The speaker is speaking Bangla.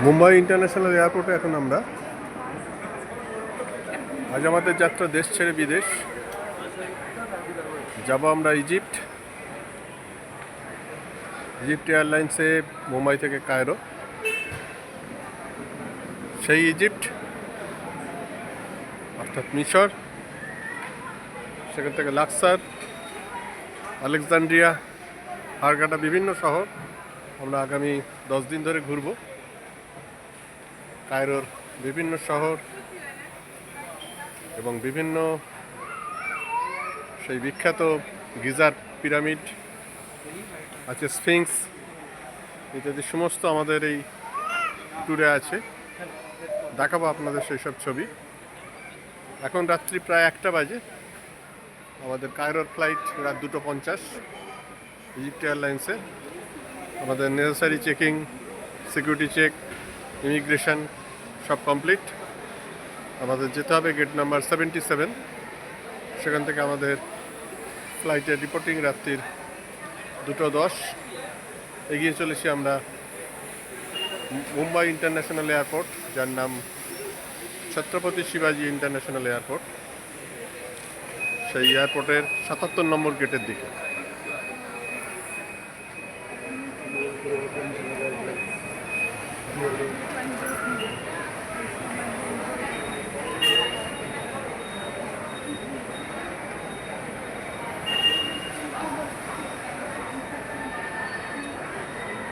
মুম্বাই ইন্টারন্যাশনাল এয়ারপোর্টে এখন আমরা। আজ আমাদের যাত্রা দেশ ছেড়ে বিদেশ। যাব আমরা ইজিপ্ট এয়ারলাইন্সে মুম্বাই থেকে কায়রো। সেই ইজিপ্ট অর্থাৎ মিশর, সেখান থেকে লাক্সার, আলেকজান্ড্রিয়া, হারগাটা বিভিন্ন শহর আমরা আগামী 10 দিন ধরে ঘুরব। কায়রোর বিভিন্ন শহর এবং বিভিন্ন সেই বিখ্যাত গিজার পিরামিড আছে, স্ফিংস ইত্যাদি সমস্ত আমাদের এই ট্যুরে আছে। দেখাবো আপনাদের সেই সব ছবি। এখন রাত্রি প্রায় 1টা বাজে। আমাদের কায়রোর ফ্লাইট রাত 2:50 ইজিপ্ট এয়ারলাইন্সে। আমাদের necessary checking, security check, immigration সব কমপ্লিট। আমাদের যেতে হবে গেট নাম্বার 77। সেখান থেকে আমাদের ফ্লাইটের রিপোর্টিং রাত্রির 2:10। এগিয়ে চলেছি আমরা মুম্বাই ইন্টারন্যাশনাল এয়ারপোর্ট, যার নাম ছত্রপতি শিবাজি ইন্টারন্যাশনাল এয়ারপোর্ট। সেই এয়ারপোর্টের 77 নম্বর গেটের দিকে।